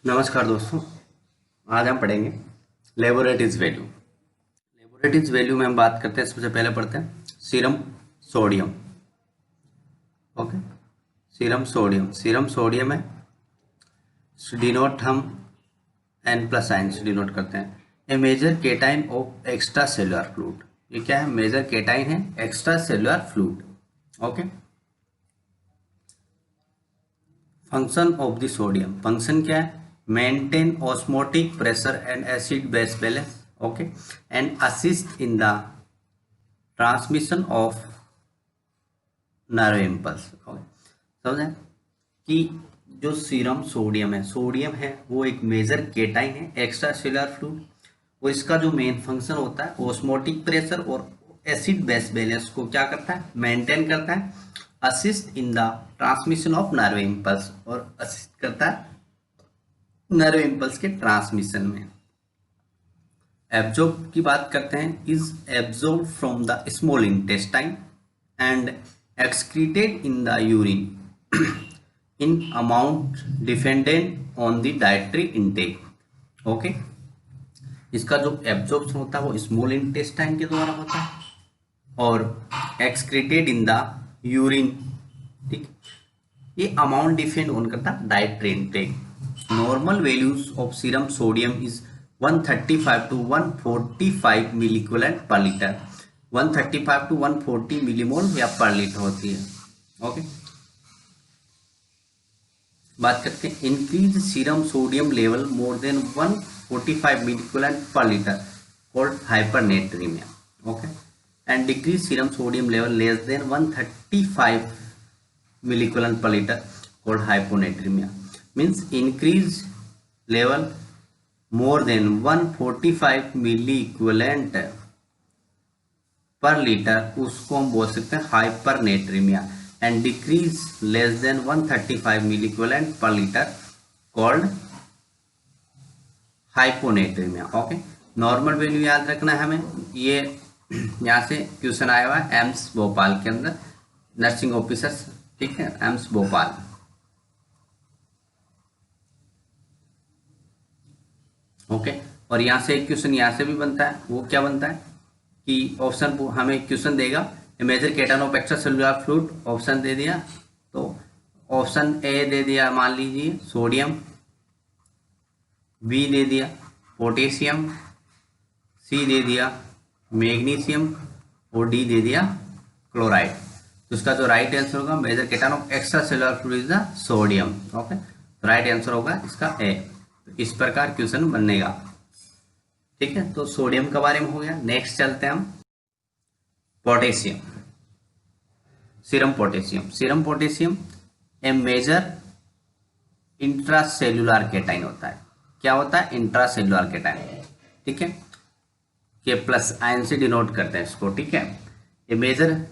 नमस्कार दोस्तों। आज हम पढ़ेंगे लेबोरेटरीज वैल्यू। लेबोरेटरीज वैल्यू में हम बात करते हैं, सबसे पहले पढ़ते हैं serum sodium. Okay, serum sodium है, डिनोट हम N+ आयन से डिनोट करते हैं। A major cation of extracellular fluid. ये क्या है? मेजर केटाइन है extracellular fluid. Okay, function of the sodium, function क्या है? Maintain osmotic pressure and acid base balance. Okay, and assist in the transmission of nerve impulse. समझे कि जो serum sodium है वो एक मेजर केटाइन है एक्स्ट्रा सेलुलर फ्लूइड, और इसका जो मेन फंक्शन होता है ऑस्मोटिक प्रेशर और एसिड बेस बैलेंस को क्या करता है? मेंटेन करता है, assist in the transmission of nerve impulse, और असिस्ट करता है नर्व इम्पल्स के ट्रांसमिशन में। एब्जॉर्ब की बात करते हैं, is absorb from the small intestine and excreted in the urine in amount dependent on the dietary intake. Okay, इसका जो एब्जॉर्प्शन होता है वो स्मॉल इंटेस्टाइन के द्वारा होता है और एक्सक्रीटेड इन द यूरिन। ठीक, ये अमाउंट डिपेंड ऑन करता है dietary intake. Normal values of serum sodium is 135 to 145 मिलीक्यूलेंट per litre. 135 to 140 millimole या पर लीटर होती है। ओके, बात करते हैं increase serum sodium level more than 145 मिलीक्यूलेंट per litre called हाइपरनेट्रीमिया। Okay, and decrease serum sodium level less than 135 मिलीक्यूलेंट per liter called hyponatremia. Means increase level more than 145 मिलीक्यूलेंट per litre उसको हम बोल सकते हैं हाइपरनेट्रीमिया, and decrease less than 135 मिलीक्यूलेंट per litre called hyponatraemia. Okay, normal value याद रखना है हमें। ये यहाँ से क्वेश्चन आया हुआ है एम्स भोपाल के अंदर, नर्सिंग ऑफिसर्स। ठीक है, एम्स भोपाल। ओके, और यहाँ से एक क्वेश्चन यहाँ से भी बनता है। वो क्या बनता है कि ऑप्शन हमें क्वेश्चन देगा major cation of extracellular fluid, option दे दिया, तो ऑप्शन ए दे दिया मान लीजिए सोडियम, बी दे दिया पोटेशियम, सी दे दिया मैग्नीशियम और डी दे दिया क्लोराइड। तो इसका जो राइट आंसर होगा major cation of extracellular fluid is the sodium. Okay, तो राइट आंसर होगा इसका ए। तो इस प्रकार क्वेश्चन बनेगा। ठीक है, तो सोडियम के बारे में हो गया। नेक्स्ट चलते हैं हम पोटेशियम। सीरम पोटेशियम ए मेजर इंट्रासेल्युलर केटाइन होता है। क्या होता है? Intracellular cation. ठीक है, K+ आयन से डिनोट करते हैं इसको। ठीक है, ये मेजर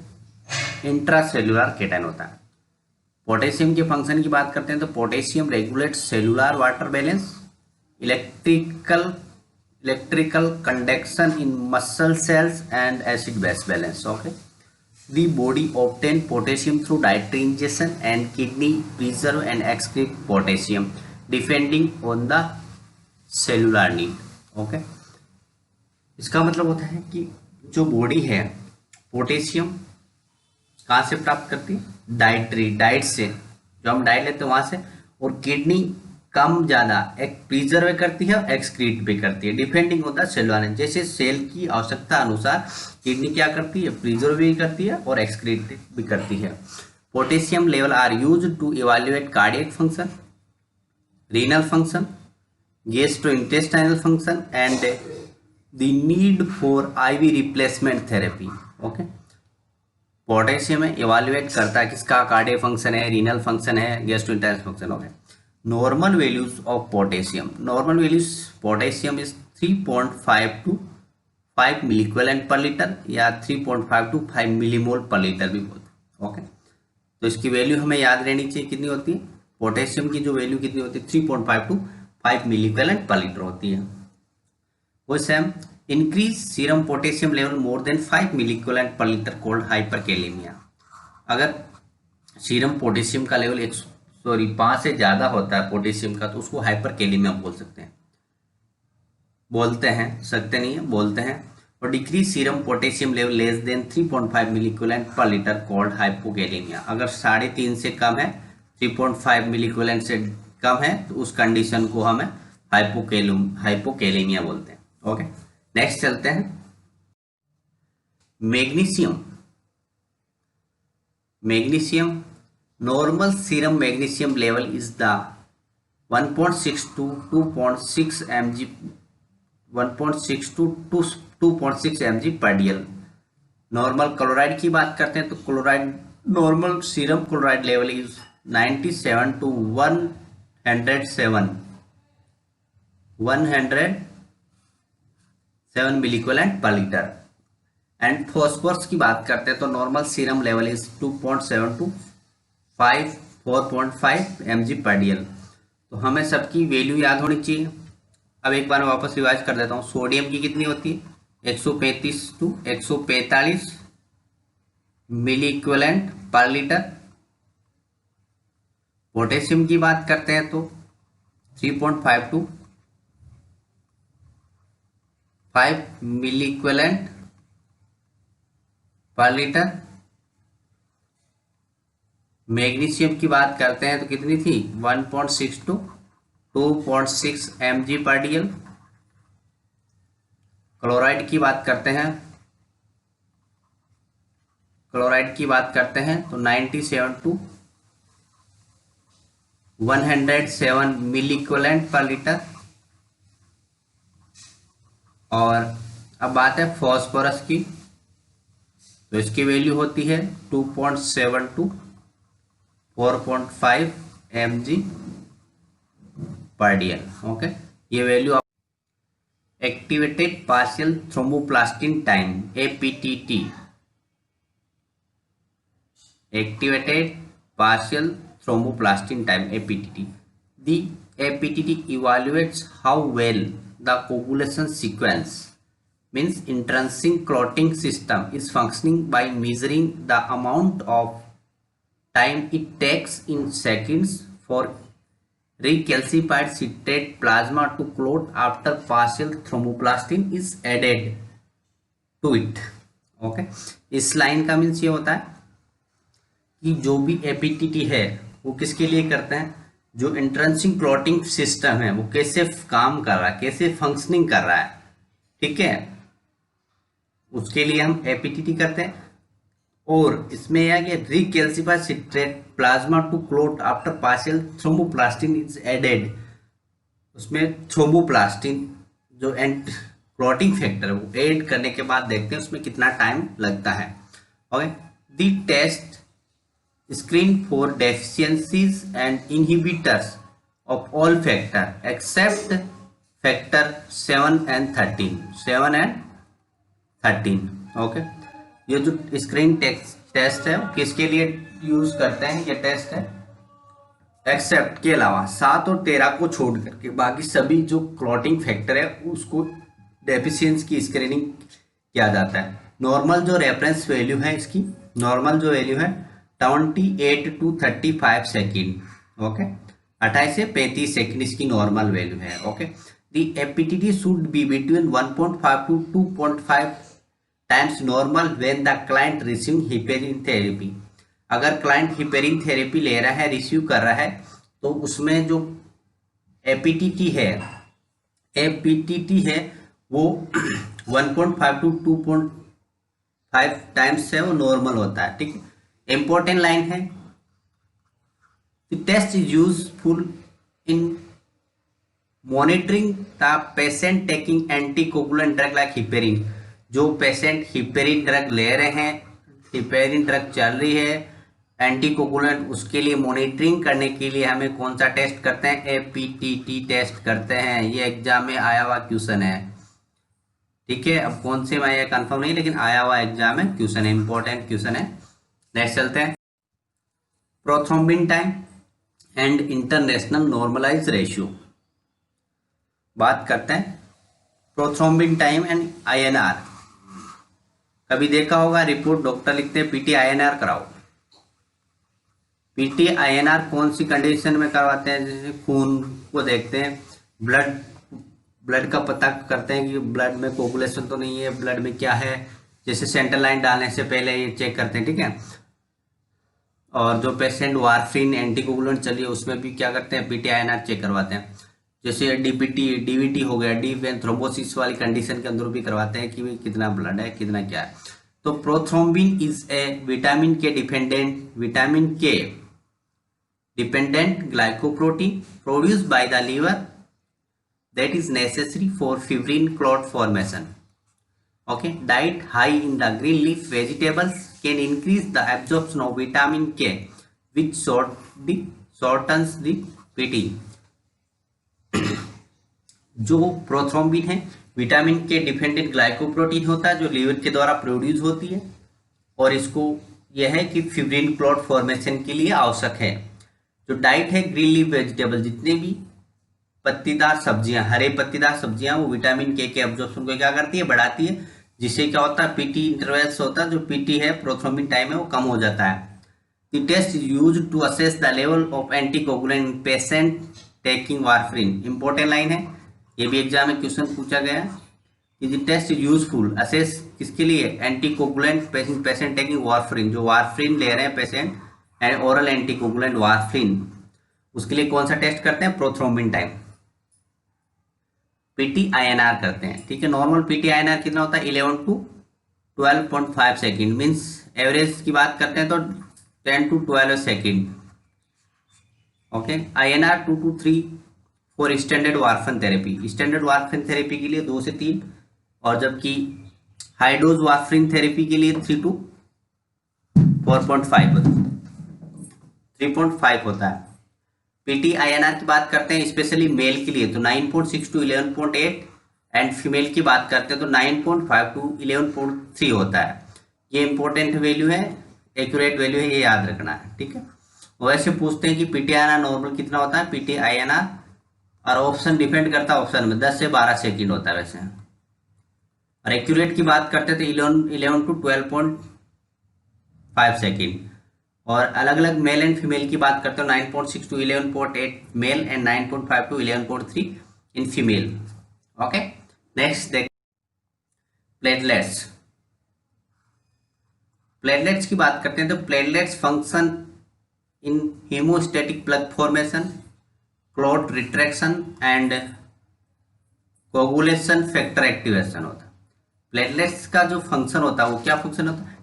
इंट्रासेल्युलर केटाइन होता है। पोटेशियम के फंक्शन की बात करते हैं तो potassium regulate cellular water balance, electrical conduction in muscle cells and acid base balance. Okay, the body obtain potassium through dietary ingestion and kidney preserve and excrete potassium depending on the cellular need. Okay, इसका मतलब होता है कि जो body है potassium कहाँ से प्राप्त करती है? डाइट से, जो हम डाइट लेते हैं वहां से, और किडनी कम ज्यादा एक प्रिजर्व करती है और एक्सक्रीट भी करती है डिपेंडिंग होता है सेलुलर। जैसे सेल की आवश्यकता अनुसार किडनी क्या करती है? प्रिजर्व भी करती है और एक्सक्रीट भी करती है। Potassium level are use to evaluate cardiac function, renal function, gastrointestinal function and the need for IV replacement therapy. Okay, potassium evaluate करता है किसका? कार्डियक फंक्शन है, रीनल फंक्शन है, gastrointestinal function. Okay, normal values of potassium, normal values potassium is 3.5 to 5 milliequivalent per litre या 3.5 to 5 millimole पर litre भी बोलते हैं। ओके, तो इसकी वैल्यू हमें याद रहनी चाहिए। कितनी होती है पोटेशियम की? जो वैल्यू कितनी होती है? 3.5 to 5 मिलीक्यूलेंट पर लीटर होती है। वो same increase serum potassium level more than 5 milliequivalent per litre cold hyperkalaemia. अगर सीरम पोटेशियम का लेवल सॉरी 5 से ज़्यादा होता है पोटेशियम का तो उसको हाइपरकैलेमिया बोलते हैं, सकते नहीं है, बोलते हैं। और decrease serum potassium level less than 3.5 मिलीक्यूलेंट per litre called hypokalemia. अगर 3.5 से कम है, 3.5 मिलीक्यूलेंट से कम है तो उस कंडीशन को हमें हाइपोकैलेमिया बोलते हैं। ओके, नेक्स्ट चलते हैं। Magnesium normal serum magnesium level is the 1.6 to 2.6 mg 1.6 to 2.6 mg पर डीएल। नॉर्मल क्लोराइड की बात करते हैं तो chloride normal serum chloride level is 97 to 107 मिलीक्यूलेंट per litre. And phosphorus की बात करते हैं तो normal serum level is 2.7 to 4.5 mg पर डीएल। तो हमें सबकी वैल्यू याद होनी चाहिए। अब एक बार मैं वापस रिवाइज कर देता हूँ। सोडियम की कितनी होती है, 135 to 145 milliequivalent per litre. Potassium की बात करते हैं तो 3.5 to 5 milliequivalent per litre. Magnesium की बात करते हैं तो कितनी थी, 1.6 to 2.6 mg पर डीएल। क्लोराइड की बात करते हैं तो 97 to 107 milliequivalent per litre. और अब बात है फॉस्फोरस की, तो इसकी वैल्यू होती है 2.7 to 4.5 mg पर डीएल। ओके, ये value activated partial thromboplastin time APTT, activated partial thromboplastin time APTT. The APTT evaluates how well the coagulation sequence, means intrinsic clotting system, is functioning by measuring the amount of time it takes in seconds for recalcified citrate plasma to clot after partial thromboplastin is added to it. Okay, इस line का means ये होता है कि जो भी APTT है वो किसके लिए करते हैं, जो इंट्रेंसिक क्लॉटिंग सिस्टम है वो कैसे काम कर रहा है, कैसे फंक्शनिंग कर रहा है, ठीक है, उसके लिए हम एपीटीटी करते हैं। और इसमें यह कि recalcified citrate plasma to clot after partial thromboplastin is added. उसमें थ्रोम्बोप्लास्टिन जो एंट क्लॉटिंग फैक्टर है वो ऐड करने के बाद देखते हैं उसमें कितना टाइम लगता है। Okay, the test screen for deficiencies and inhibitors of all factor except factor 7 and 13। Okay, ये जो स्क्रीन टेस्ट है किसके लिए यूज करते हैं, ये टेस्ट है एक्सेप्ट के अलावा 7 और 13 को छोड़ करके बाकी सभी जो क्लॉटिंग फैक्टर है उसको डेफिशिएंसी की स्क्रीनिंग किया जाता है। नॉर्मल जो रेफरेंस वैल्यू है इसकी, नॉर्मल जो वैल्यू है 28 to 35 सेकेंड। ओके, 28 से 35 सेकेंड इसकी नॉर्मल वैल्यू है। Okay, the APTT should be between 1.5 to 2.5 times normal when the client receive heparin therapy. अगर क्लाइंट हिपेरिन थेरेपी ले रहा है, रिसीव कर रहा है, तो उसमें जो एपीटीटी है वो 1.5 to 2.5 टाइम्स है, वो नॉर्मल होता है। ठीक है, इंपॉर्टेंट लाइन है, the test is useful in monitoring the patient taking anticoagulant drug like heparin. जो पेशेंट हिपेरिन ड्रग ले रहे हैं, हिपेरिन ड्रग चल रही है एंटीकोगुलेंट, उसके लिए मॉनिटरिंग करने के लिए हमें कौन सा टेस्ट करते हैं, एपीटीटी टेस्ट करते हैं। ये एग्जाम में आया हुआ क्वेश्चन है। ठीक है, अब कौन से में आया कंफर्म नहीं, लेकिन आया हुआ एग्जाम में क्वेश्चन है, इंपॉर्टेंट क्वेश्चन है। नेक्स्ट चलते हैं, prothrombin time and international normalize ratio. बात करते हैं प्रोथ्रोम्बिन टाइम एंड आईएनआर। कभी देखा होगा रिपोर्ट डॉक्टर लिखते हैं पीटी आईएनआर कराओ, पीटीआईएनआर कौन सी कंडीशन में करवाते हैं? जैसे खून को देखते हैं, ब्लड ब्लड का पता करते हैं कि ब्लड में कोगुलेशन तो नहीं है, ब्लड में क्या है, जैसे सेंट्रल लाइन डालने से पहले ये चेक करते हैं, ठीक है। और जो पेशेंट वारफिन एंटीकोगुलेंट चलिए उसमें भी क्या करते हैं, पीटीआईएनआर चेक करवाते हैं। जैसे डीपीटी डीवीटी हो गया, डीप वेन थ्रोम्बोसिस वाली कंडीशन के अंदर भी करवाते हैं कि भाई कितना ब्लड है, कितना क्या है। तो prothrombin is a vitamin K dependent glycoprotein produced by the liver that is necessary for fibrin clot formation. Okay, diet high in the green leaf vegetables can increase the absorption of vitamin K, which shortens the PT. जो prothrombin है vitamin K dependent glycoprotein होता है जो liver के द्वारा produce होती है, और इसको यह है कि फिब्रिन क्लॉट फॉर्मेशन के लिए आवश्यक है। जो डाइट है ग्रीन लीफ वेजिटेबल, जितने भी पत्तीदार सब्जियां, हरे पत्तीदार सब्जियां, वो विटामिन के एब्जॉर्प्शन को क्या करती है, बढ़ाती है, जिससे क्या होता है, पीटी इंटरवल्स होता है, जो पीटी है प्रोथ्रोम्बिन टाइम है वो कम हो जाता है। The test is used to assess the level of anticoagulant in patient taking warfarin. Important line है, ये भी एग्जाम में क्वेश्चन पूछा गया है कि the test is useful assess किसके लिए, एंटीकोगुलेंट पेशेंट टेकिंग वारफरिन, जो वारफरिन ले रहे हैं patient and oral anticoagulant warfarin, उसके लिए कौन सा टेस्ट करते हैं, प्रोथ्रोम्बिन टाइम। पीटीआईएनआर करते हैं, ठीक है। नॉर्मल पीटीआईएनआर कितना होता है, 11 to 12.5 सेकेंड, मीन्स एवरेज की बात करते हैं तो 10 to 12 second. Okay, INR 2 to 3 for standard warfarin therapy. Standard warfarin therapy के लिए 2 से 3, और जबकि हाई डोज वार्फरिन थेरेपी के लिए 3 to 3.5 होता है। पीटीआईएनआर की बात करते हैं स्पेशली मेल के लिए तो 9.6 to 11.8, एंड फीमेल की बात करते हैं तो 9.5 to 11.3 होता है। ये इंपॉर्टेंट वैल्यू है, एक्यूरेट वैल्यू है, ये याद रखना है, ठीक है। वैसे पूछते हैं कि पीटीआईएनआर नॉर्मल कितना होता है, पीटीआईएनआर, और ऑप्शन डिपेंड करता है, ऑप्शन में 10 से 12 सेकेंड होता है वैसे। और एक्यूरेट की बात करते हैं तो 11 to 12.5 सेकेंड, और अलग अलग मेल एंड फीमेल की बात करते हो 9.6 to 11.8 male and 9.5 to 11.3 in female. Okay, next देख प्लेटलेट्स। प्लेटलेट्स की बात करते हैं तो platelets function in haemostatic plug formation, clot retraction and coagulation factor activation होता है। प्लेटलेट्स का जो फंक्शन होता है वो क्या फंक्शन होता है,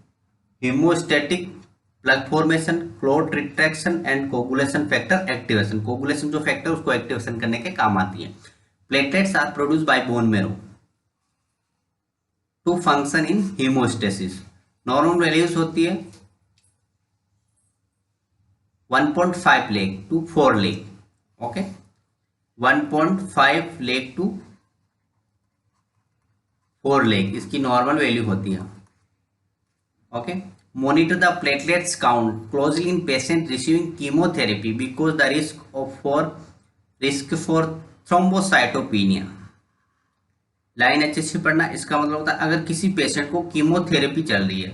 haemostatic plug formation, clot retraction and coagulation factor activation. Coagulation जो फैक्टर उसको एक्टिवेशन करने के काम आती है। Platelets are produce by bone marrow to function in haemostasis. Normal values होती है 1.5 lakh to 4 lakh. Okay, 1.5 lakh to 4 lakh इसकी नॉर्मल वैल्यू होती है। Okay, monitor the platelets count closely in patient receiving chemotherapy because the risk for thrombocytopenia। Line अच्छे से पढ़ना, इसका मतलब होता है अगर किसी पेशेंट को कीमोथेरेपी चल रही है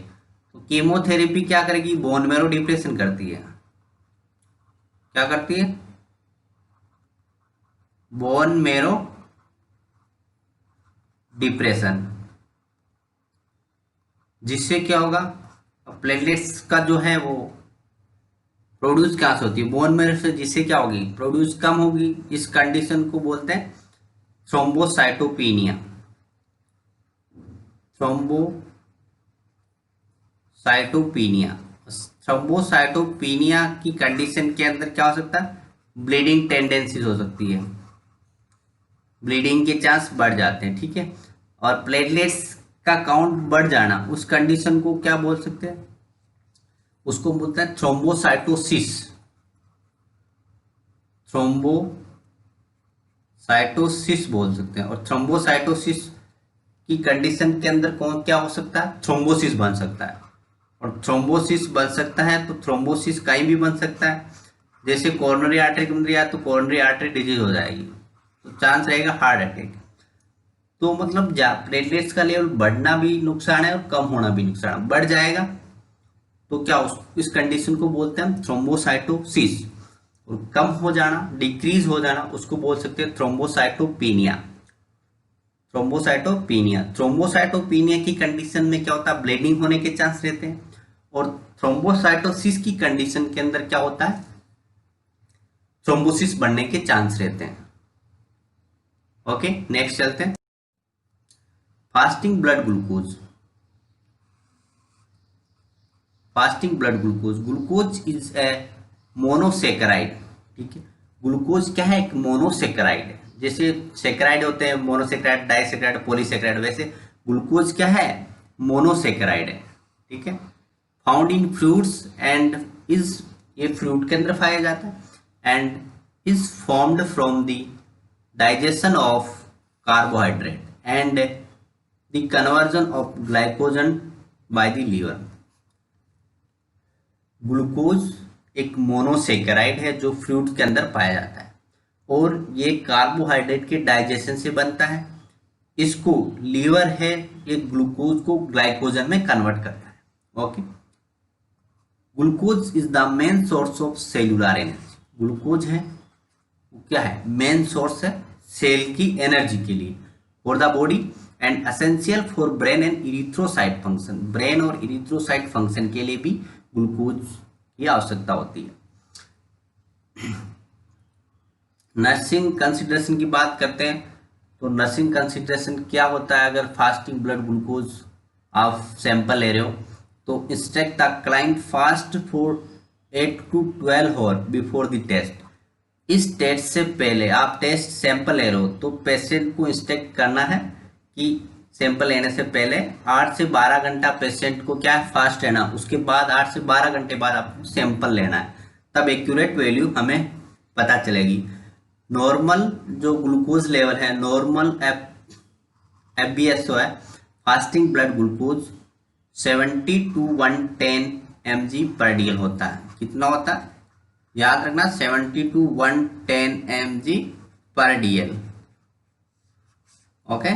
तो कीमोथेरेपी क्या करेगी, बोन मैरो डिप्रेशन करती है। क्या करती है, बोन मैरो डिप्रेशन, जिससे क्या होगा, प्लेटलेट्स का जो है वो प्रोड्यूस कहाँ से होती है, बोन मैरो से, जिससे क्या होगी, प्रोड्यूस कम होगी। इस कंडीशन को बोलते हैं थ्रोम्बोसाइटोपिनिया। थ्रोम्बोसाइटोपिनिया, थ्रोम्बोसाइटोपिनिया की कंडीशन के अंदर क्या हो सकता है, ब्लीडिंग टेंडेंसीज हो सकती है, ब्लीडिंग के चांस बढ़ जाते हैं, ठीक है। और प्लेटलेट्स का काउंट बढ़ जाना, उस कंडीशन को क्या बोल सकते हैं, उसको बोलते हैं थ्रोम्बोसाइटोसिस। थ्रोम्बोसाइटोसिस बोल सकते हैं। और थ्रोम्बोसाइटोसिस की कंडीशन के अंदर कौन क्या हो सकता है, थ्रोम्बोसिस बन सकता है। और थ्रोम्बोसिस बन सकता है तो थ्रोम्बोसिस कहीं भी बन सकता है, जैसे कोरोनरी आर्टरी बन रही है तो कोरोनरी आर्टरी डिजीज हो जाएगी, तो चांस रहेगा हार्ट अटैक। तो मतलब प्लेटलेट्स का लेवल बढ़ना भी नुकसान है और कम होना भी नुकसान है। बढ़ जाएगा तो क्या इस कंडीशन को बोलते हैं हम थ्रोम्बोसाइटोसिस। और कम हो जाना, डिक्रीज हो जाना, उसको बोल सकते हैं थ्रोम्बोसाइटोपिनिया। थ्रोम्बोसाइटोपिनिया, थ्रोम्बोसाइटोपिनिया की कंडीशन में क्या होता है, ब्लीडिंग होने के चांस रहते हैं। और थ्रोम्बोसाइटोसिस की कंडीशन के अंदर क्या होता है, थ्रोम्बोसिस बढ़ने के चांस रहते हैं। ओके, नेक्स्ट चलते हैं। Fasting blood glucose, fasting blood glucose, glucose is a monosaccharide. ठीक है, ग्लूकोज क्या है, एक मोनोसेकेराइड है। जैसे सेकेराइड होते हैं मोनोसेकेराइड, डाइसेकेराइड, पॉलीसेकेराइड, वैसे ग्लूकोज क्या है, मोनोसेकेराइड है। ठीक है, found in fruits and is, ये फ्रूट के अंदर पाया जाता है। And is formed from the digestion of carbohydrate and the conversion of glycogen by the liver. Glucose एक मोनोसेकेराइड है जो फ्रूट के अंदर पाया जाता है और ये कार्बोहाइड्रेट के डाइजेशन से बनता है। इसको लीवर है, ये ग्लूकोज को ग्लाइकोजन में कन्वर्ट करता है। Okay, glucose is the main source of cellular energy. Glucose है वो क्या है, मेन सोर्स है सेल की एनर्जी के लिए for the body and essential for brain and erythrocyte function. Brain और इरिथ्रोसाइट फंक्शन के लिए भी ग्लूकोज की आवश्यकता होती है। नर्सिंग कंसिडरेशन की बात करते हैं तो नर्सिंग कंसिडरेशन क्या होता है, अगर फास्टिंग ब्लड ग्लूकोज आप सैंपल ले रहे हो तो instruct the client fast for 8 to 12 hour before the test. इस टेस्ट से पहले आप टेस्ट सैंपल ले रहे हो तो पेशेंट को इंस्ट्रक्ट करना है कि सैंपल लेने से पहले 8 से 12 घंटा पेशेंट को क्या है, फास्ट रहना। उसके बाद 8 से 12 घंटे बाद आपको सैंपल लेना है, तब एक्यूरेट वैल्यू हमें पता चलेगी। नॉर्मल जो ग्लूकोज लेवल है, नॉर्मल FBSO है, fasting blood glucose 70 to 110 mg पर DL होता है। कितना होता है, याद रखना, 70 to 110 mg पर DL। ओके,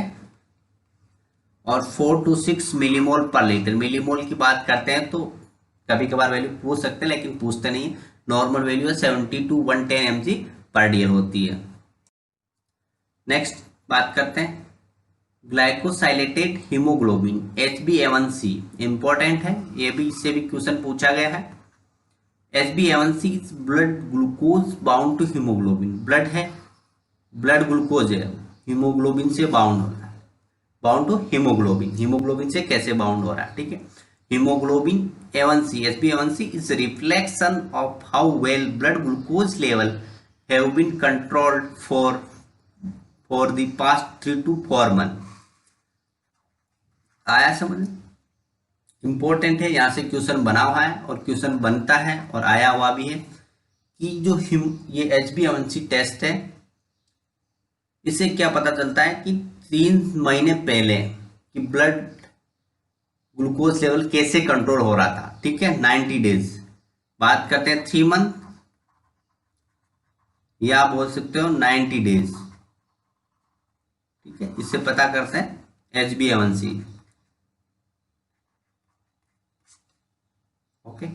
और 4 to 6 मिलीमोल पर लीटर। मिलीमोल की बात करते हैं तो कभी कभार वैल्यू पूछ सकते हैं लेकिन पूछते नहीं है। नॉर्मल वैल्यू है 70 to 110 mg पर DL होती है। नेक्स्ट बात करते हैं ग्लाइकोसाइलेटेड हीमोग्लोबिन HbA1c। इंपॉर्टेंट है, ये भी, इससे भी क्वेश्चन पूछा गया है। HbA1c is blood glucose bound to haemoglobin. Blood है, ब्लड ग्लूकोज है, हीमोग्लोबिन से बाउंड हो रहा है, बाउंड टू हीमोग्लोबिन। हीमोग्लोबिन से कैसे बाउंड हो रहा है, ठीक है। Haemoglobin A1c, HbA1c is a reflection of how well blood glucose level have been controlled for the past 3 to 4 month। आया समझ, इंपॉर्टेंट है, यहाँ से क्वेश्चन बना हुआ है और क्वेश्चन बनता है और आया हुआ भी है कि जो ये HbA1c टेस्ट है, इससे क्या पता चलता है कि 3 महीने पहले कि ब्लड ग्लूकोज लेवल कैसे कंट्रोल हो रहा था। ठीक है, 90 डेज, बात करते हैं 3 मंथ या आप बोल सकते हो 90 डेज। ठीक है, इससे पता करते हैं HbA1c। Okay,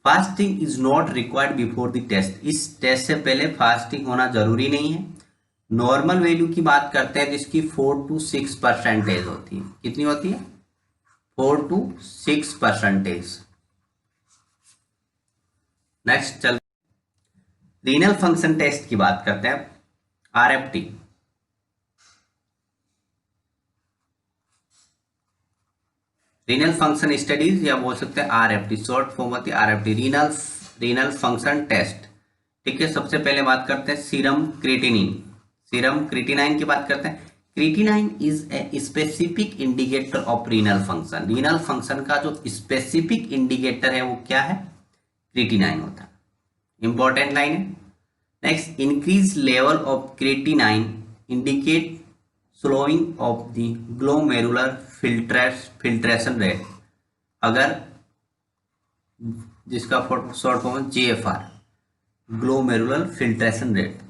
fasting is not required before the test. इस टेस्ट से पहले फास्टिंग होना जरूरी नहीं है। नॉर्मल वैल्यू की बात करते हैं जिसकी 4 to 6% होती है। कितनी होती है, 4 to 6%। नेक्स्ट चल, रीनल फंक्शन टेस्ट की बात करते हैं, RFT। रीनल फंक्शन स्टडीज या बोल सकते हैं RFT, शॉर्ट फॉर्म होती है RFT, रीनल फंक्शन टेस्ट। ठीक है, सबसे पहले बात करते हैं सीरम क्रिएटिनिन। सीरम क्रिएटिनाइन की बात करते हैं। Creatinine is a specific indicator of renal function. Renal function का जो स्पेसिफिक इंडिकेटर है वो क्या है, क्रिएटिनाइन होता है। इंपॉर्टेंट लाइन है। Next, increase level of creatinine indicate slowing of the glomerular filtration rate. अगर जिसका शॉर्ट फॉर्म है GFR, ग्लोमेरुलर फिल्ट्रेशन रेट।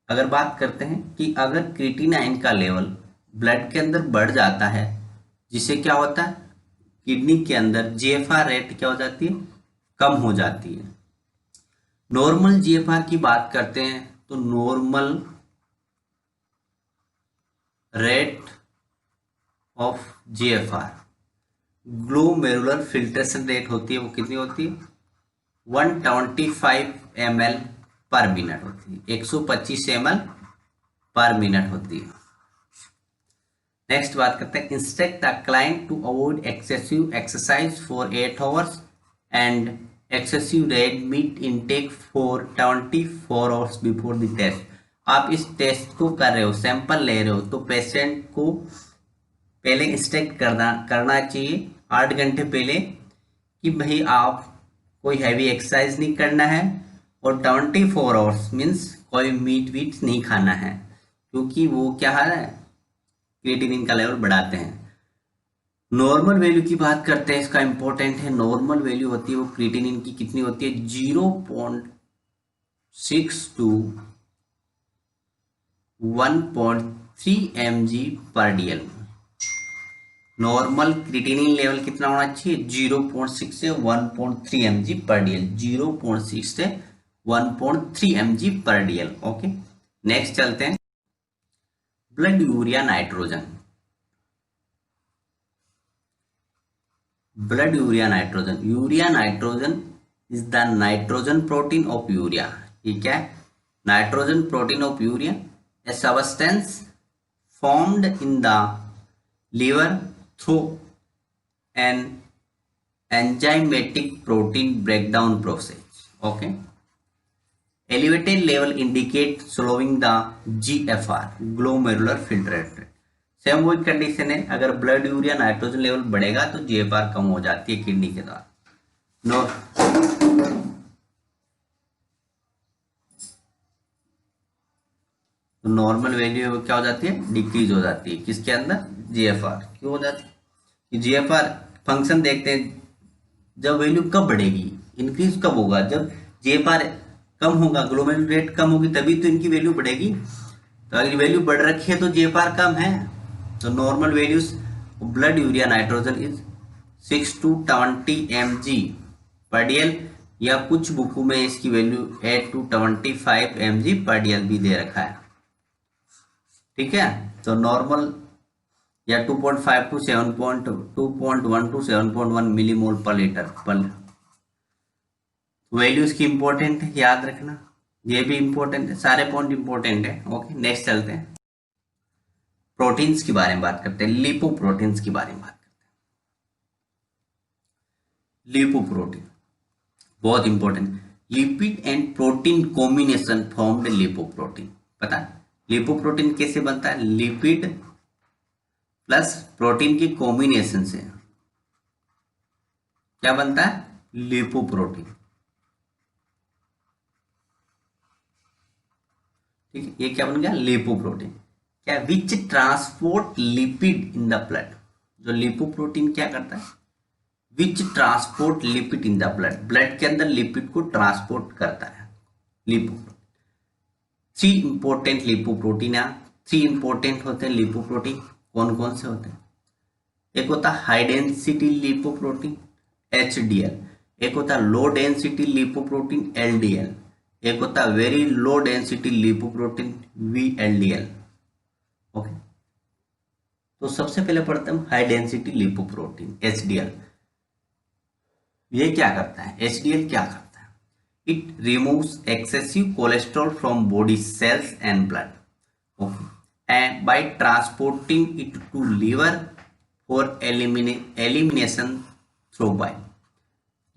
अगर बात करते हैं कि अगर क्रिएटिनाइन का लेवल ब्लड के अंदर बढ़ जाता है, जिससे क्या होता है, किडनी के अंदर जीएफआर रेट क्या हो जाती है, कम हो जाती है। नॉर्मल जीएफआर की बात करते हैं तो normal rate of GFR glomerular filtration rate होती है, वो कितनी होती है 125 ml पर मिनट होती है, 125 ml पर मिनट होती है। नेक्स्ट बात करते हैं, instruct the client to avoid excessive exercise for 8 hours and excessive red meat intake for 24 hours before the test. आप इस टेस्ट को कर रहे हो, सैंपल ले रहे हो, तो पेशेंट को पहले इंस्ट्रक्ट करना चाहिए 8 घंटे पहले कि भाई आप कोई हैवी एक्सरसाइज नहीं करना है और 24 आवर्स मीन्स कोई मीट वीट नहीं खाना है, क्योंकि वो क्या है क्रिएटिनिन का लेवल बढ़ाते हैं। नॉर्मल वैल्यू की बात करते हैं, इसका इंपॉर्टेंट है। नॉर्मल वैल्यू होती है वो क्रिएटिनिन की कितनी होती है 0.6 टू 1.3 mg पर dl। नॉर्मल क्रिएटिनिन लेवल कितना होना चाहिए 0.6 से 1.3 mg पर dl, 0.6 से 1.3 mg पर dl। ओके, नेक्स्ट चलते हैं, blood urea nitrogen. Blood urea nitrogen, urea nitrogen is the nitrogen protein of urea. ठीक है, nitrogen protein of urea A substance formed in the liver through an enzymatic protein breakdown process. Okay, elevated level indicate slowing the GFR glomerular filtrate rate। Same वही condition है, अगर blood urea nitrogen level बढ़ेगा तो GFR कम हो जाती है kidney के द्वारा। नो तो नॉर्मल वैल्यू क्या हो जाती है डिक्रीज हो जाती है, किसके अंदर जीएफआर। क्यों हो जाती है, जीएफआर फंक्शन देखते हैं, जब वैल्यू कब बढ़ेगी, इंक्रीज कब होगा, जब जीएफआर कम होगा, ग्लोमेरुलर रेट कम होगी, तभी तो इनकी वैल्यू बढ़ेगी। तो अगर वैल्यू बढ़ रखी है तो जीएफआर कम है। तो normal values blood urea nitrogen is 6 to 20 mg पर dl, या कुछ बुकों में इसकी वैल्यू 8 to 25 mg पर dl भी दे रखा है। ठीक है, तो नॉर्मल या 2.5 to 2.1 to 7.1 मिलीमोल पर लीटर पर। वैल्यूज की इंपॉर्टेंट है, याद रखना, ये भी इंपॉर्टेंट है, सारे पॉइंट इंपॉर्टेंट है। ओके, नेक्स्ट चलते हैं, प्रोटीन्स के बारे में बात करते हैं, लिपोप्रोटीन्स के बारे में बात करते हैं। लिपोप्रोटीन बहुत important, lipid and protein combination formed lipoprotein. पता है लिपोप्रोटीन कैसे बनता है, लिपिड प्लस प्रोटीन की कॉम्बिनेशन से क्या बनता है लिपोप्रोटीन। ठीक है, ये क्या बन गया लिपोप्रोटीन। क्या, विच transport lipid in the blood. जो लिपोप्रोटीन क्या करता है, विच transport lipid in the blood, blood के अंदर लिपिड को ट्रांसपोर्ट करता है लिपोप्रोटीन। 3 इंपॉर्टेंट लिपोप्रोटीन है, 3 इंपॉर्टेंट होते हैं लिपोप्रोटीन। कौन कौन से होते हैं, एक होता है हाई डेंसिटी लिपोप्रोटीन HDL, एक होता है लो डेंसिटी लिपोप्रोटीन LDL, एक होता है very low density lipoprotein VLDL। Okay, तो सबसे पहले पढ़ते हैं हाई डेंसिटी लिपोप्रोटीन HDL। ये क्या करता है, HDL क्या करता है, it removes excessive cholesterol from body cells and blood, okay, and by transporting it to liver for elimination through bile.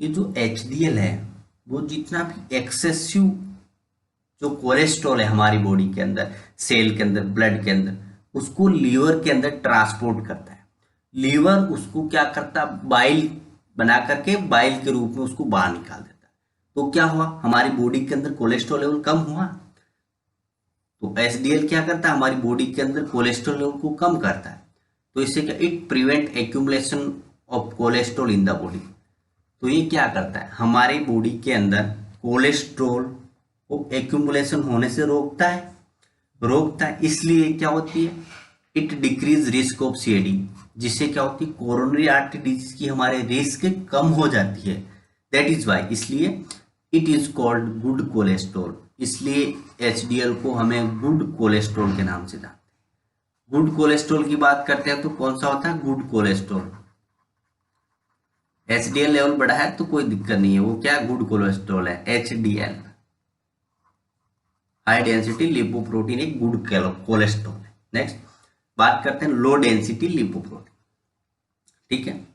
ये जो HDL है वो जितना भी एक्सेसिव जो कोलेस्ट्रॉल है हमारी बॉडी के अंदर, सेल के अंदर, ब्लड के अंदर, उसको लीवर के अंदर ट्रांसपोर्ट करता है। लीवर उसको क्या करता है, बाइल बना करके बाइल के रूप में उसको बाहर निकाल देता है। तो क्या हुआ, हमारी बॉडी के अंदर कोलेस्ट्रॉल लेवल कम हुआ। तो HDL क्या करता है, हमारी बॉडी के अंदर कोलेस्ट्रॉल लेवल को कम करता है। तो इससे क्या, it prevent accumulation of cholesterol in the body. तो ये क्या करता है, हमारी बॉडी के अंदर कोलेस्ट्रॉल को एक्यूमुलेशन होने से रोकता है। इसलिए क्या होती है, it decrease risk of CAD, जिससे क्या होती है, कोरोनरी आर्टरी डिजीज की हमारे रिस्क कम हो जाती है। दैट इज वाई, इसलिए it is called good cholesterol, इसलिए एचडीएल को हमें गुड कोलेस्ट्रॉल के नाम से जानते हैं। गुड कोलेस्ट्रॉल की बात करते हैं तो कौन सा होता है, गुड कोलेस्ट्रॉल। एचडीएल लेवल बढ़ा है तो कोई दिक्कत नहीं है, वो क्या गुड कोलेस्ट्रॉल है, एचडीएल, हाई डेंसिटी लिपोप्रोटीन एक गुड कोलेस्ट्रॉल है। नेक्स्ट बात करते हैं लो डेंसिटी लिपोप्रोटीन, ठीक है।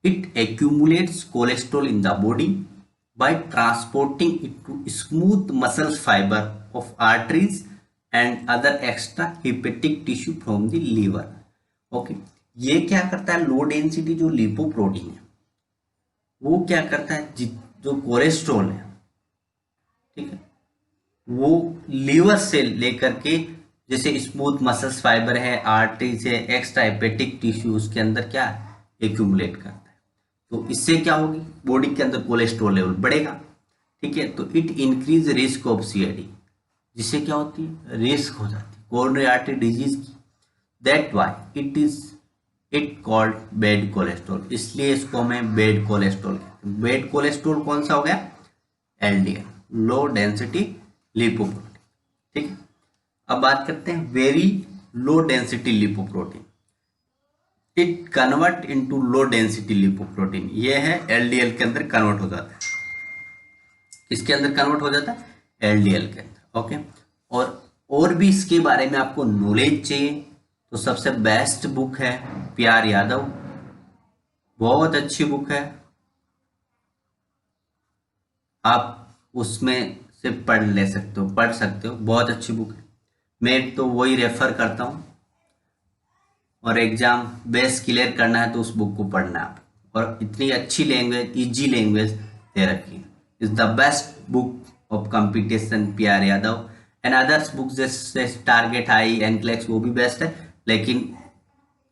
It accumulates cholesterol in the body by transporting it to smooth muscle fibre of arteries and other extrahepatic tissue from the liver. Okay, ये क्या करता है, लो डेंसिटी जो लिपोप्रोटीन है वो क्या करता है, जो कोलेस्ट्रॉल है, ठीक है, वो लीवर से लेकर के, जैसे स्मूथ मसल्स फाइबर है, आर्टरी से एक्स्ट्रा हेपेटिक टिश्यू, उसके अंदर क्या एक्यूमुलेट करता है। तो इससे क्या होगी, बॉडी के अंदर कोलेस्ट्रॉल लेवल बढ़ेगा, ठीक है। तो it increase risk of CID, जिससे क्या होती है, रिस्क हो जाती है कोरोनरी आर्टरी डिजीज की। That why it called bad cholesterol, इसलिए इसको हमें बैड कोलेस्ट्रॉल कहते हैं। बैड कोलेस्ट्रॉल कौन सा हो गया, एलडीएल, लो डेंसिटी लिपोप्रोटीन, ठीक है। अब बात करते हैं very low density lipoprotein. It convert into low density lipoprotein, ये है एलडीएल के अंदर कन्वर्ट हो जाता है। किसके अंदर कन्वर्ट हो जाता है, एलडीएल के अंदर। ओके, और भी इसके बारे में आपको नॉलेज चाहिए तो सबसे बेस्ट बुक है पीआर यादव, बहुत अच्छी बुक है, आप उसमें से पढ़ सकते हो, बहुत अच्छी बुक है। मैं तो वही रेफर करता हूँ, और एग्जाम बेस क्लियर करना है तो उस बुक को पढ़ना है आप, और इतनी अच्छी लैंग्वेज, इजी लैंग्वेज दे रखी है। Is the best book of competition PR Yadav, and others book जैसे टारगेट हाई, एनक्लेक्स, वो भी बेस्ट है, लेकिन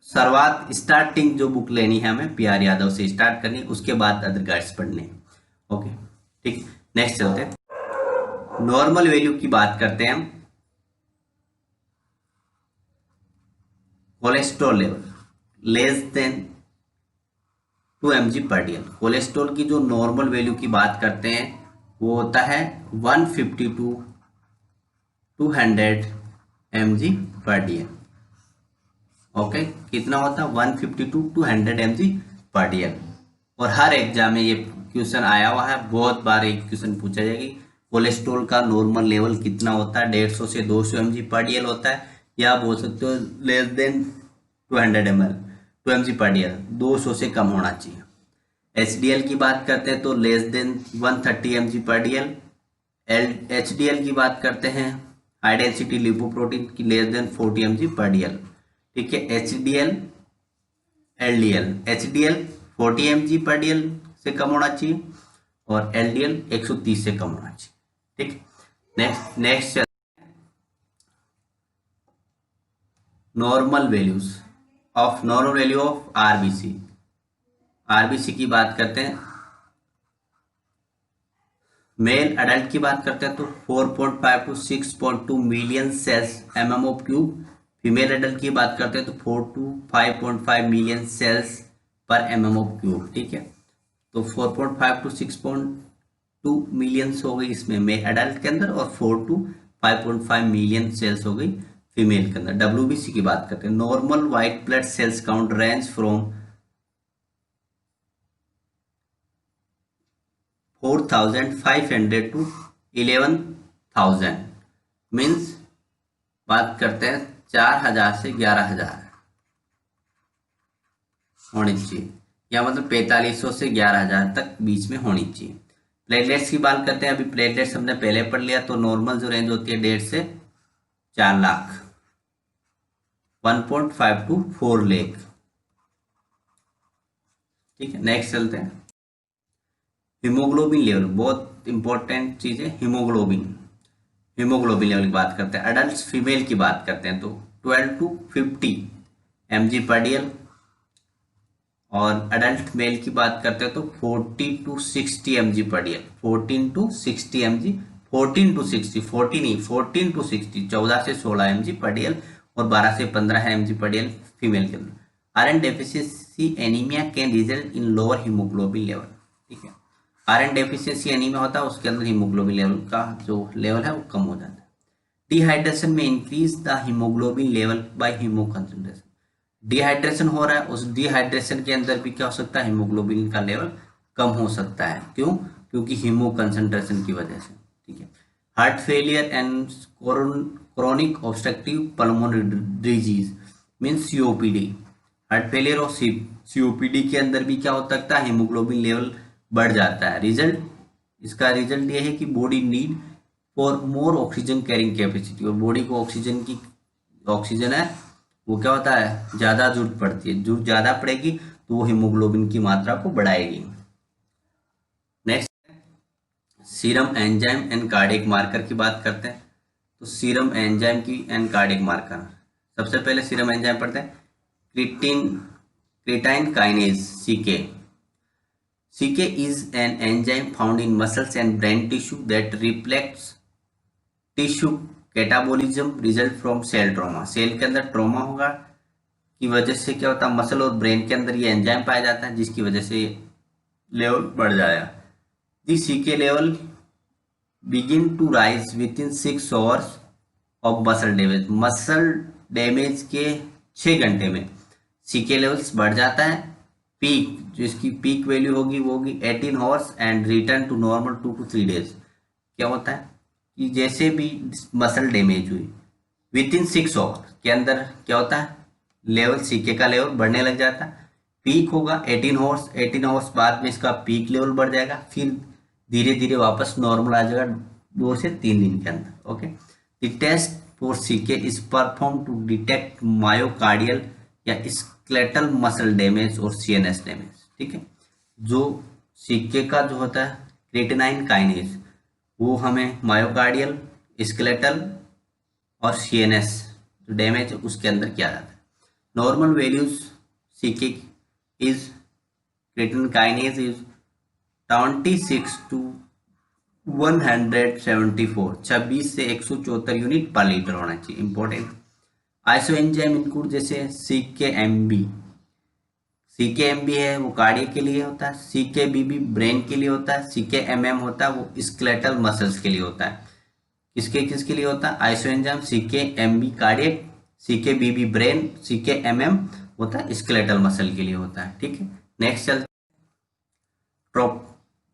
शुरुआत स्टार्टिंग जो बुक लेनी है हमें पीआर यादव से स्टार्ट करनी, उसके बाद अदर गाइड्स पढ़ने हैं। ओके, ठीक, नेक्स्ट चलते हैं, नॉर्मल वैल्यू की बात करते हैं हम। Cholesterol level less than 2 mg/dl, cholesterol की जो नॉर्मल वैल्यू की बात करते हैं वो होता है 150 to 200 mg/dl। ओके, कितना होता है, 150 to 200 mg/dl। और हर एग्जाम में ये क्वेश्चन आया हुआ है, बहुत बार एक क्वेश्चन पूछा जाएगी, कोलेस्ट्रॉल का नॉर्मल लेवल कितना होता है, 150 से 200 mg/dl होता है, या बोल सकते हो लेस देन 200 mg/dl, 200 से कम होना चाहिए। एचडीएल की बात करते हैं तो लेस देन 130 mg/dl। एचडीएल की बात करते हैं, हाई डेंसिटी लिपोप्रोटीन की, लेस देन 40 mg/dl, ठीक है। एचडीएल, एलडीएल, एचडीएल 40 mg/dl से कम होना चाहिए, और एलडीएल 130 से कम होना चाहिए, ठीक। Next normal value of RBC. RBC की बात करते हैं, मेल अडल्ट की बात करते हैं तो 4.5 to 6.2 million cells mm of cube, female adult की बात करते हैं तो 4 to 5.5 मिलियन सेल्स पर mm ऑफ क्यूब, ठीक है। तो 4.5 to 6.2 मिलियंस हो गई इसमें मेल अडल्ट के अंदर, और 4 to 5.5 मिलियन सेल्स हो गई फीमेल के अंदर। डब्ल्यूबीसी की बात करते हैं, normal white blood cells count range from 4,500 to 11,000, means बात करते हैं 4,000 से 11,000 होनी चाहिए, या मतलब 4500 से 11,000 तक बीच में होनी चाहिए। प्लेटलेट्स की बात करते हैं, अभी प्लेटलेट्स हमने पहले पढ़ लिया, तो नॉर्मल जो रेंज होती है 1.5 से 4 लाख, 1.5 to 4 लाख, ठीक है। नेक्स्ट चलते हैं, हीमोग्लोबिन लेवल, बहुत इंपॉर्टेंट चीज है हीमोग्लोबिन लेवल की बात करते हैं। अडल्ट फीमेल की बात करते हैं तो 12 to 50 mg/dl, और अडल्ट मेल की बात करते हैं तो 40 to 60 mg/dl, 14 to 60 mg, 14 to 60, 40 नहीं 14 to 60, 14 से 16 mg/dl और 12 से 15 mg पर डेल फीमेल के अंदर। Iron deficiency anaemia can result in lower haemoglobin level. ठीक है, आयरन डेफिशिएंसी एनीमिया होता है, उसके अंदर हीमोग्लोबिन लेवल का जो लेवल है वो कम हो जाता है। डिहाइड्रेशन में increase the haemoglobin level by haemo concentration. Dehydration हो रहा है, उस डिहाइड्रेशन के अंदर भी क्या हो सकता है, हीमोग्लोबिन का लेवल कम हो सकता है। क्यों? क्योंकि हीमो कंसंट्रेशन की वजह से। ठीक है, heart failure and chronic obstructive pulmonary disease means COPD. Heart failure और सीओपीडी के अंदर भी क्या हो सकता है, हीमोग्लोबिन लेवल बढ़ जाता है। रिजल्ट, इसका रिजल्ट ये है कि body need for more oxygen carrying capacity, और बॉडी को ऑक्सीजन है वो क्या होता है, ज़्यादा जरूरत पड़ती है। जरूरत ज़्यादा पड़ेगी तो वो हीमोग्लोबिन की मात्रा को बढ़ाएगी। Next, serum enzyme and cardiac marker की बात करते हैं। तो सीरम एंजाइम की एंड कार्डियक मार्कर, सबसे पहले सीरम एंजाइम पढ़ते हैं। Creatine kinase CK. CK is an enzyme found in muscles and brain tissue that reflects tissue catabolism result from cell trauma। Cell के अंदर ट्रॉमा होगा की वजह से क्या होता है, मसल और ब्रेन के अंदर ये एंजाइम पाया जाता है, जिसकी वजह से लेवल बढ़ जाएगा। The CK level begin to rise within 6 hours of muscle damage. Muscle damage के 6 घंटे में CK लेवल्स बढ़ जाता है। पीक, जो इसकी पीक वैल्यू होगी वो होगी 18 hours and return to normal 2 to 3 days. क्या होता है कि जैसे भी मसल डैमेज हुई विद इन 6 आवर के अंदर क्या होता है, लेवल CK का लेवल बढ़ने लग जाता है। पीक होगा 18 आवर्स, 18 आवर्स बाद में इसका पीक लेवल बढ़ जाएगा, फिर धीरे धीरे वापस नॉर्मल आ जाएगा 2 से 3 दिन के अंदर। Okay, the test for CK is perform to detect myocardial या स्केलेटल मसल डैमेज और CNS डैमेज। ठीक है, जो CK का जो होता है क्रेटिनाइन काइनेज, वो हमें मायोकार्डियल, स्केलेटल और CNS जो डैमेज है उसके अंदर किया जाता है। Normal values CK is creatinine kinase is 26 to 174, 26 से 174 यूनिट पर लीटर होना चाहिए। इंपॉर्टेंट आइसो एंजाइम इंक्लूड जैसे CKMB है वो कार्डियक के लिए होता है, CKBB ब्रेन के लिए होता है, CKMM होता है वो स्केलेटल मसल्स के लिए होता है। किसके लिए होता है, iso enzyme CKMB cardiac, CKBB brain, CKMM होता है स्केलेटल मसल के लिए होता है। ठीक है, नेक्स्ट चलते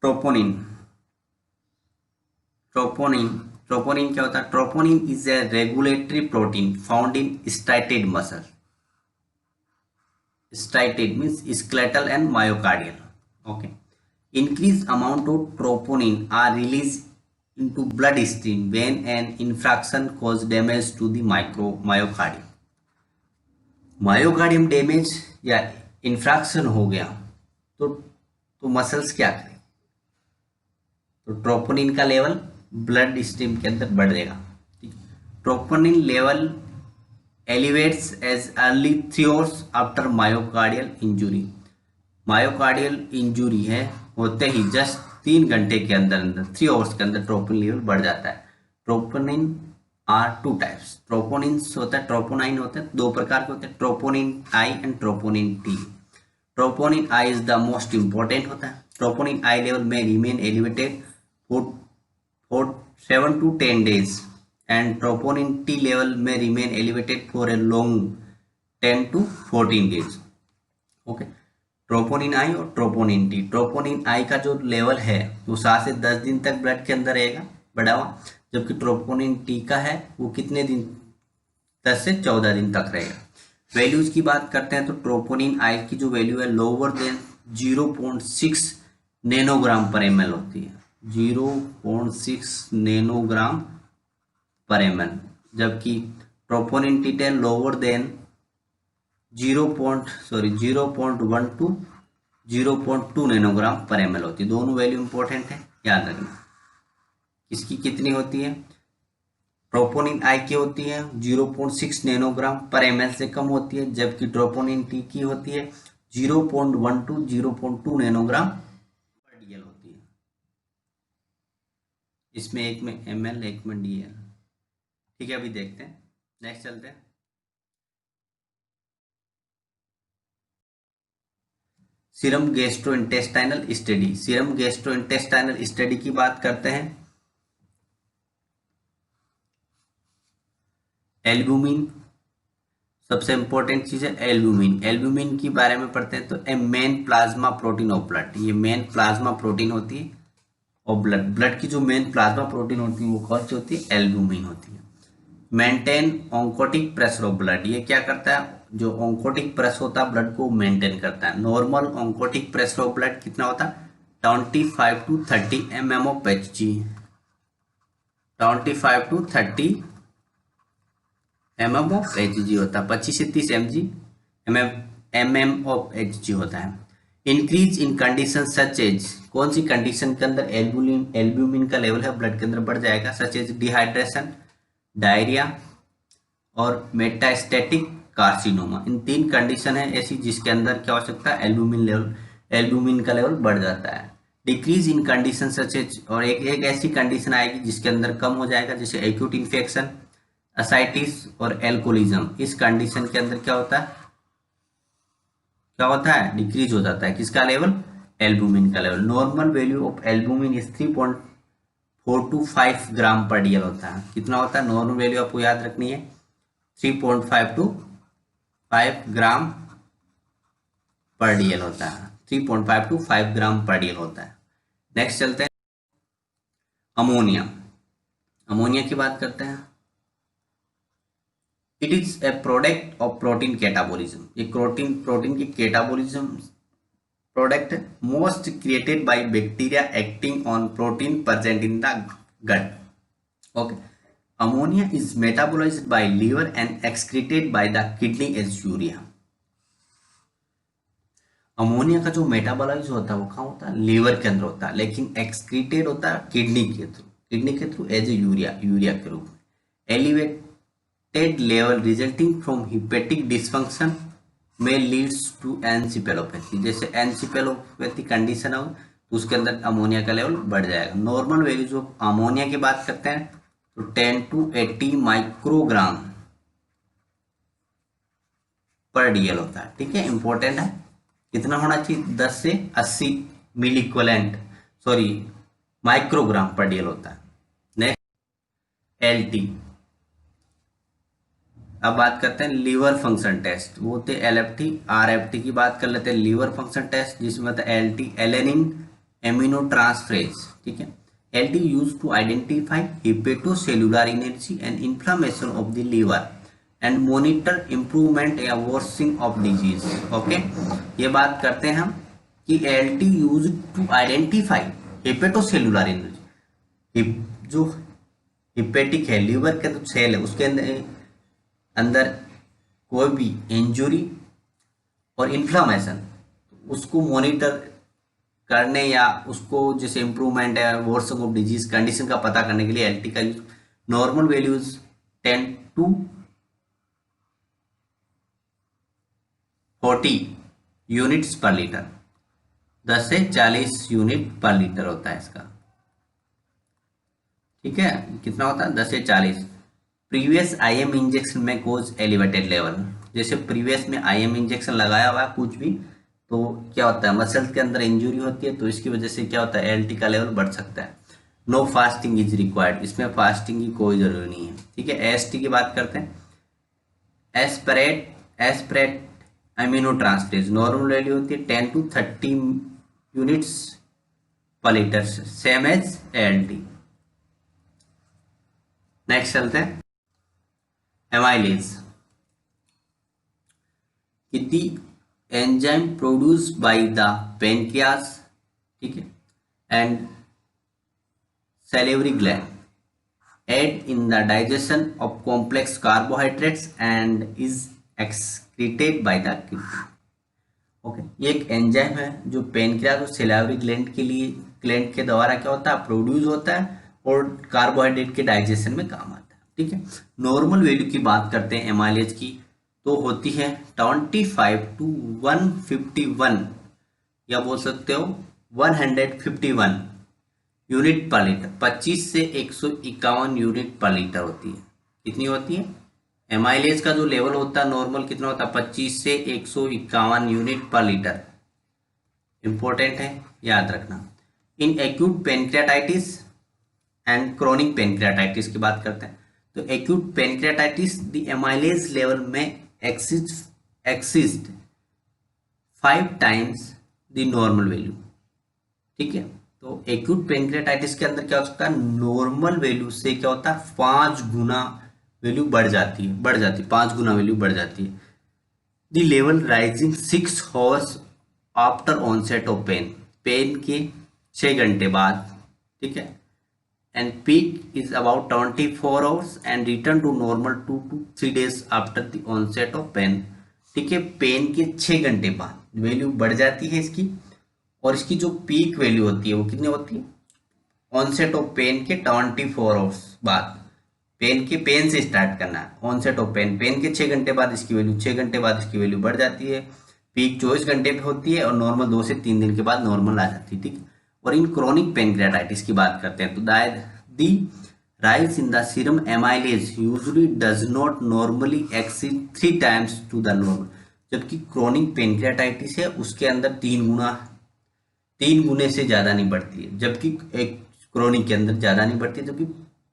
ट्रोपोनिन। ट्रोपोनिन क्या होता है, troponin is a regulatory protein found in striated muscle. Striated means skeletal and myocardial. Okay, increased amount of troponin are released into blood stream when an infraction cause damage to the myocardium। Myocardium damage या infraction हो गया तो muscles क्या करें, तो troponin का level blood stream के अंदर बढ़ जाएगा। Troponin level elevates as early 3 hours after myocardial injury. Myocardial injury है होते ही जस्ट 3 घंटे के अंदर 3 आवर्स के अंदर ट्रोपोनिन लेवल बढ़ जाता है। Troponin are 2 types. ट्रोपोनिन्स होता है, ट्रोपोनाइन होते हैं, 2 प्रकार के होते हैं, troponin I and troponin T. Troponin I is the most important होता है। ट्रोपोनिन आई लेवल में remain elevated for 7 to 10 days and troponin T level may remain elevated for a long 10 to 14 days। Okay, troponin आई और troponin T. Troponin आई का जो level है वो 7 से 10 दिन तक ब्लड के अंदर रहेगा बढ़ा हुआ, जबकि ट्रोपोनिन टी का है वो कितने दिन, 10 से 14 दिन तक रहेगा। वैल्यूज की बात करते हैं तो ट्रोपोनिन आई की जो वैल्यू है लोअर देन 0.6 नैनोग्राम पर ml होती है, 0.6 नैनोग्राम पर ml, जबकि troponin T lower than 0.1 to 0.2 nanogram पर ml होती है। दोनों वैल्यू इंपॉर्टेंट है, याद रखना। इसकी कितनी होती है, ट्रोपोनिन आई की होती है 0.6 नैनोग्राम पर ml से कम होती है, जबकि ट्रोपोनिन टी की होती है 0.1 to 0.2 नैनोग्राम पर dl होती है। इसमें एक में ml एक में dl। ठीक है, अभी देखते हैं, नेक्स्ट चलते हैं। Serum gastrointestinal study, serum gastrointestinal study की बात करते हैं। एल्बुमिन सबसे इंपॉर्टेंट चीज है, एल्बुमिन। एल्बुमिन के बारे में पढ़ते हैं तो a main plasma protein of blood, ये मेन प्लाज्मा प्रोटीन होती है और ब्लड की जो मेन प्लाज्मा प्रोटीन होती है वो कौन सी होती है, एल्बुमिन होती है। Maintain oncotic pressure of blood, ये क्या करता है, जो ऑन्कोटिक प्रेशर होता है ब्लड को मेंटेन करता है। Normal oncotic pressure of blood कितना होता है, 25 to 30 mm of Hg, 25 to 30 mm of Hg होता है, 25 से 30 mm ऑफ Hg होता है। Increase in condition such as, कौन सी कंडीशन के अंदर एल्ब्यूमिन का लेवल है ब्लड के अंदर बढ़ जाएगा, सच एज डिहाइड्रेशन, डायरिया और मेटास्टैटिक कार्सिनोमा। इन 3 कंडीशन है ऐसी जिसके अंदर क्या हो सकता है, एल्ब्यूमिन का लेवल बढ़ जाता है। Decrease in condition such as, और एक ऐसी कंडीशन आएगी जिसके अंदर कम हो जाएगा, जैसे एक्यूट इन्फेक्शन, असाइटिस और एल्कोहोलिज्म। इस कंडीशन के अंदर क्या होता है, डिक्रीज हो जाता है किसका लेवल, एल्बुमिन का level. Normal value of albumin is 3.4 to 5 ग्राम पर डीएल होता है। कितना होता है, नॉर्मल वैल्यू आपको याद रखनी है, 3.5 to 5 ग्राम पर डीएल होता है, 3.5 to 5 ग्राम पर डीएल होता है। नेक्स्ट चलते हैं अमोनिया। अमोनिया की बात करते हैं। It is a product of protein catabolism, ये प्रोटीन की catabolism product most created by bacteria acting on protein present in the gut. Okay, ammonia is metabolised by liver and excreted by the kidney as urea. Ammonia का जो metabolise होता है वो कहाँ होता है, लीवर के अंदर होता है, लेकिन एक्सक्रीटेड होता है किडनी के थ्रू एज ए यूरिया के रूप में। Elevated level resulting from hepatic dysfunction में लीड्स टू एनसीफेलोपैथी। जैसे एनसीफेलोपैथी कंडीशन हो तो उसके अंदर अमोनिया का लेवल बढ़ जाएगा। नॉर्मल वैल्यूज ऑफ अमोनिया की बात करते हैं तो 10 to 80 माइक्रोग्राम पर डीएल होता है। ठीक है, इंपॉर्टेंट है। कितना होना चाहिए, 10 से 80 माइक्रोग्राम पर डीएल होता है। नेक्स्ट एलटी, अब बात करते हैं लीवर फंक्शन टेस्ट। वो होते हैं एलएफटी, आरएफटी की बात कर लेते हैं। लीवर फंक्शन टेस्ट जिसमें होता है एलटी, एलेनिन एमिनो ट्रांसफरेज। ठीक है, ALT use to identify hepatocellular इनर्जी and inflammation of the liver and monitor improvement या वर्सिंग ऑफ डिजीज। ओके, ये बात करते हैं हम कि ALT use to identify hepatocellular energy. जो हिपेटिक है, लीवर का जो सेल है उसके अंदर कोई भी इंजुरी और इन्फ्लामेशन, उसको मॉनिटर करने या उसको जैसे इम्प्रूवमेंट है वर्सिंग ऑफ डिजीज कंडीशन का पता करने के लिए एलटी का use. Normal values 10 to 40 units per litre, 10 से 40 यूनिट पर लीटर होता है इसका। ठीक है, कितना होता है, 10 से 40। प्रीवियस आईएम इंजेक्शन में कोज एलिवेटेड लेवल, जैसे प्रीवियस में आईएम इंजेक्शन लगाया हुआ कुछ भी तो क्या होता है, मसल्स के अंदर इंजुरी होती है तो इसकी वजह से क्या होता है, एलटी का लेवल बढ़ सकता है। नो फास्टिंग इज रिक्वायर्ड, इसमें फास्टिंग की कोई जरूरी नहीं है। ठीक है, एसटी की बात करते हैं। Aspartate amino transferase, normal value होती है 10 to 30 units per litre, same as ALT. Next चलते हैं amylase. The enzyme produce by the pancreas, ठीक है, and salivary gland aid in the digestion of complex carbohydrates and is excreted by the kidney। Okay, ये एक enzyme है जो pancreas और salivary gland के द्वारा क्या होता है, प्रोड्यूस होता है और कार्बोहाइड्रेट के डाइजेशन में काम आता है। ठीक है, नॉर्मल वैल्यू की बात करते हैं एमाइलेज की तो होती है 25 to 151 या बोल सकते हो 151 यूनिट पर लीटर, 25 से 151 यूनिट पर लीटर होती है। कितनी होती है, एमाइलेज का जो लेवल होता है नॉर्मल कितना होता है, 25 से 151 यूनिट पर लीटर। इंपॉर्टेंट है, याद रखना। इन acute pancreatitis and chronic pancreatitis की बात करते हैं। तो acute pancreatitis the amylase level में exist 5 times the normal value. ठीक है, तो एक्यूट पेनक्रियाटाइटिस के अंदर क्या हो सकता है, नॉर्मल वैल्यू से क्या होता है 5 गुना वैल्यू बढ़ जाती है, 5 गुना वैल्यू बढ़ जाती है। The level rising 6 hours after onset of pain, pain के 6 घंटे बाद। ठीक है, and peak is about 24 hours and return to normal 2 to 3 days after the onset of pain. ठीक है, पेन के 6 घंटे बाद वैल्यू बढ़ जाती है इसकी, और इसकी जो पीक वैल्यू होती है वो कितनी होती है, ऑनसेट ऑफ पेन के 24 आवर्स बाद। पेन से स्टार्ट करना है, ऑनसेट ऑफ पेन के 6 घंटे बाद इसकी वैल्यू, 6 घंटे बाद इसकी वैल्यू बढ़ जाती है। पीक 24 घंटे पे होती है और नॉर्मल 2 से 3 दिन के बाद नॉर्मल आ जाती है। ठीक है, और इन क्रोनिक पेनक्रियाटाइटिस की बात करते हैं तो दी rise in the serum amylase usually does not normally exceed 3 times to the normal। जबकि क्रोनिक पेनक्रियाटाइटिस है उसके अंदर 3 गुने से ज्यादा नहीं बढ़ती है, जबकि एक क्रोनिक के अंदर ज्यादा नहीं बढ़ती है, जबकि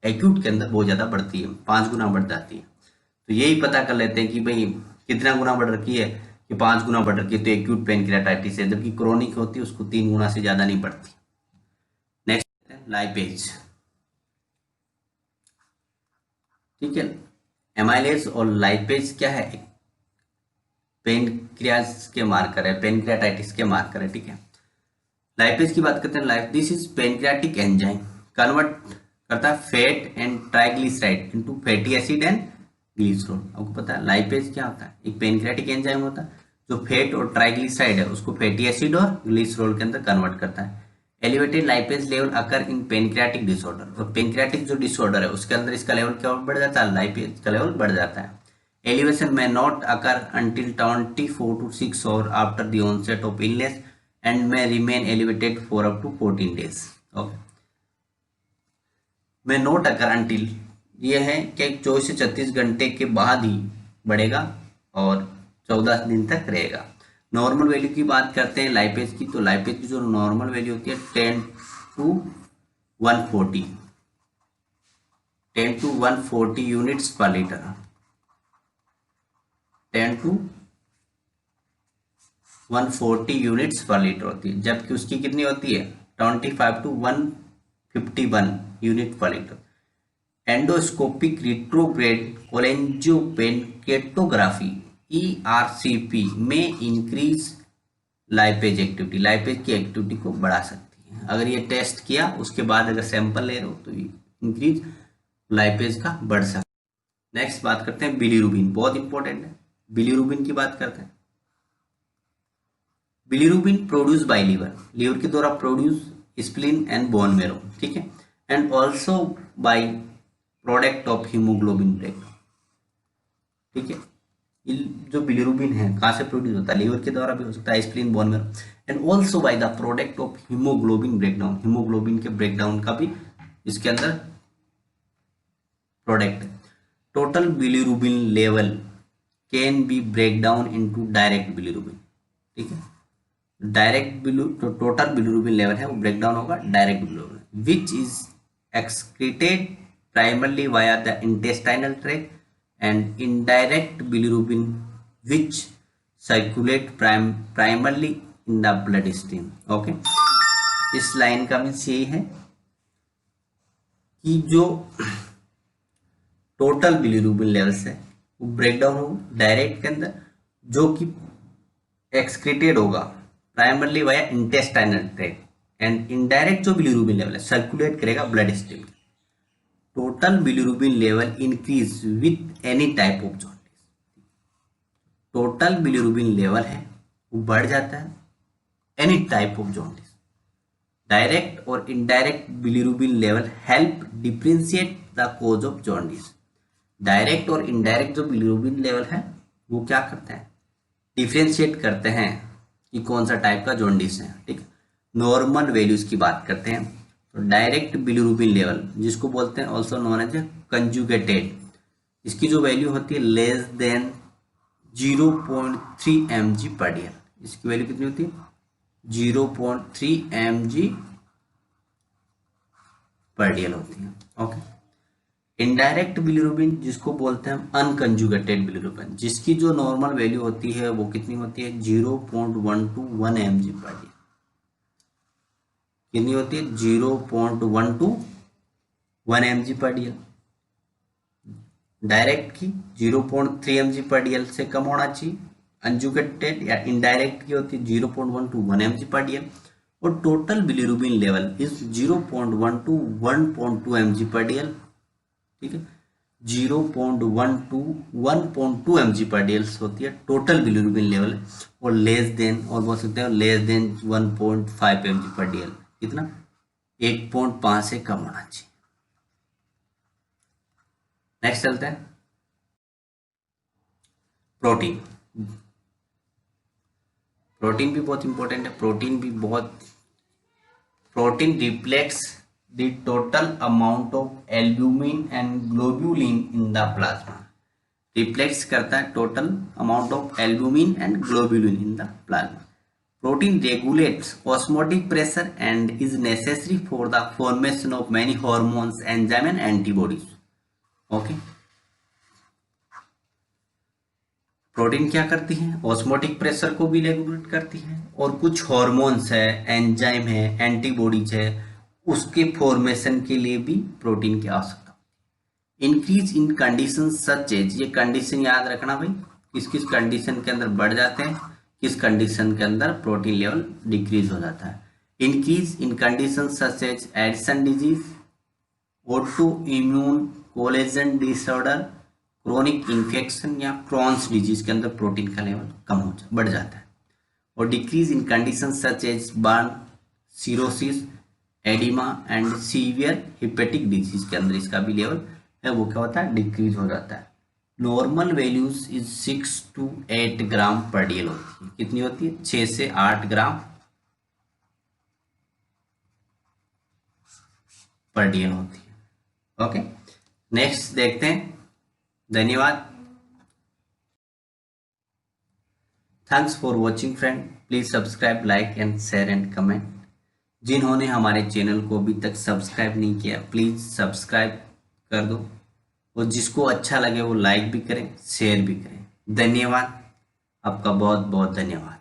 एक्यूट के अंदर बहुत ज्यादा बढ़ती है, 5 गुना बढ़ जाती है। तो यही पता कर लेते हैं कि भाई कितना गुना बढ़ रखी है, कि 5 गुना बढ़ रखी है तो एक्यूट पेनक्रियाटाइटिस है, जबकि क्रोनिक होती है उसको 3 गुना से ज्यादा नहीं बढ़ती। Next lipase. ठीक है, एमाइलेज और लाइपेज क्या है, पेनक्रियास के मार्कर है, पेनक्रियाटाइटिस के मार्कर है। ठीक है, लाइपेज की बात करते हैं। Life this is pancreatic enzyme convert करता है fat and triglyceride into fatty acid and glycerol. आपको पता है लाइपेज क्या होता है, एक पेनक्रियाटिक एंजाइम होता है जो फैट और ट्राइग्लिसराइड है उसको फैटी एसिड और ग्लिसरॉल के अंदर कन्वर्ट करता है। एलिवेटेड लाइपेज लेवल अकर इन पेनक्रियाटिक डिसऑर्डर, और पेनक्रियाटिक जो डिसऑर्डर है उसके अंदर इसका लेवल क्या बढ़ जाता है, लाइपेज का लेवल बढ़ जाता है। एलिवेशन में not occur until 24 to 6 hours after the onset of illness and may remain elevated for up to 14 days। Okay, may not occur until ये है कि 24 से 36 घंटे के बाद ही बढ़ेगा और 14 दिन तक रहेगा। नॉर्मल वैल्यू की बात करते हैं लाइपेज की, तो लाइपेज की जो नॉर्मल वैल्यू होती है 10 to 140 units per litre, 10 to 140 units per litre होती है, जबकि उसकी कितनी होती है 25 to 151 यूनिट पर लीटर। एंडोस्कोपिक रिट्रोग्रेड कोलेंजियोपेनकेटोग्राफी ERCP में इंक्रीज लाइपेज एक्टिविटी, लाइपेज की एक्टिविटी को बढ़ा सकती है। अगर ये टेस्ट किया उसके बाद अगर सैंपल ले रहे हो तो इंक्रीज लाइपेज का बढ़ सकता है। नेक्स्ट बात करते हैं बिलीरुबिन, बहुत इंपॉर्टेंट है। बिलीरुबिन की बात करते हैं। Bilirubin produce by liver, liver के द्वारा produce spleen and bone marrow. ठीक है, and also by product of haemoglobin breakdown. ठीक है, जो बिलीरुबिन है कहाँ से प्रोड्यूस होता है, लीवर के द्वारा भी हो सकता है, spleen bone marrow, and also by the product of haemoglobin breakdown, haemoglobin के ब्रेकडाउन का भी इसके अंदर प्रोडक्ट है। Total bilirubin level can be break down into direct bilirubin. ठीक है, डायरेक्ट टोटल बिलीरुबिन लेवल है वो ब्रेक डाउन होगा direct bilirubin, which is excreted primarily via the intestinal tract, and indirect bilirubin which circulate primarily in the blood stream. Okay, इस line का means यही है कि जो टोटल बिलीरुबिन लेवल्स है वो ब्रेक डाउन होगा डायरेक्ट के अंदर, जो कि एक्सक्रीटेड होगा primarily via intestinal tract, and indirect जो बिलीरुबिन लेवल है सर्कुलेट करेगा blood stream. Total bilirubin level increase with any type of jaundice, total bilirubin level है वो बढ़ जाता है any type of jaundice. Direct और indirect bilirubin level help differentiate the cause of jaundice. Direct और indirect जो bilirubin level है वो क्या करते हैं, डिफरेंशिएट करते हैं कि कौन सा टाइप का जॉन्डिस है। ठीक, नॉर्मल वैल्यूज की बात करते हैं तो डायरेक्ट बिलीरुबिन लेवल जिसको बोलते हैं ऑल्सो नोन एज कंजुगेटेड, इसकी जो वैल्यू होती है लेस देन 0.3 mg/dl, इसकी वैल्यू कितनी होती है 0.3 mg पर डीएल होती है। ओके, इनडायरेक्ट बिलिरुबिन जिसको बोलते हैं हम अनकंजुगेटेड बिलिरुबिन, जिसकी जो नॉर्मल वैल्यू होती है वो कितनी होती है 0.121 mg पर डीएल। कितनी होती है 0.121 mg पर डीएल। डायरेक्ट की 0.3 mg पर डीएल से कम होना चाहिए। अनजुगेटेड या इनडायरेक्ट की होती है 0.121 mg पर डीएल। और total bilirubin level is 0.1 to 1.2 mg पर डीएल। ठीक है, 0.1 to 1.2 mg पर डीएल होती है टोटल बिलिरुबिन लेवल। और लेस देन, और बोल सकते हैं लेस देन 1.5 mg पर डीएल, कितना 1.5 से कम होना चाहिए। नेक्स्ट चलते हैं प्रोटीन। प्रोटीन भी बहुत इंपॉर्टेंट है। Protein reflects the total amount of albumin and globulin in the plasma. Reflects करता है total amount of albumin and globulin in the plasma. Protein regulates osmotic pressure and is necessary for the formation of many hormones, enzymes and antibodies. Okay. Protein क्या करती है, osmotic pressure को भी regulate करती है, और कुछ हॉर्मोन्स है, एंजाइम है, एंटीबॉडीज है, उसके फॉर्मेशन के लिए भी प्रोटीन की आवश्यकता होती है। Increase in condition such as, ये कंडीशन याद रखना भाई, किस किस कंडीशन के अंदर बढ़ जाते हैं, किस कंडीशन के अंदर प्रोटीन लेवल डिक्रीज हो जाता है। Increase in condition such as Addison disease, auto immune collagen disorder, chronic infection या क्रॉन्स डिजीज के अंदर प्रोटीन का लेवल बढ़ जाता है। और decrease in condition such as burn, cirrhosis, oedema and severe hepatic disease के अंदर इसका भी लेवल है वो क्या होता है, डिक्रीज हो जाता है। नॉर्मल वैल्यूज इज 6 to 8 ग्राम पर डीएल होती है। कितनी होती है, 6 से 8 ग्राम पर डीएल होती है। ओके, नेक्स्ट देखते हैं। धन्यवाद। Thanks for watching friend, please subscribe, like and share and comment. जिन्होंने हमारे चैनल को अभी तक सब्सक्राइब नहीं किया प्लीज सब्सक्राइब कर दो, और जिसको अच्छा लगे वो लाइक भी करें, शेयर भी करें। धन्यवाद, आपका बहुत बहुत धन्यवाद।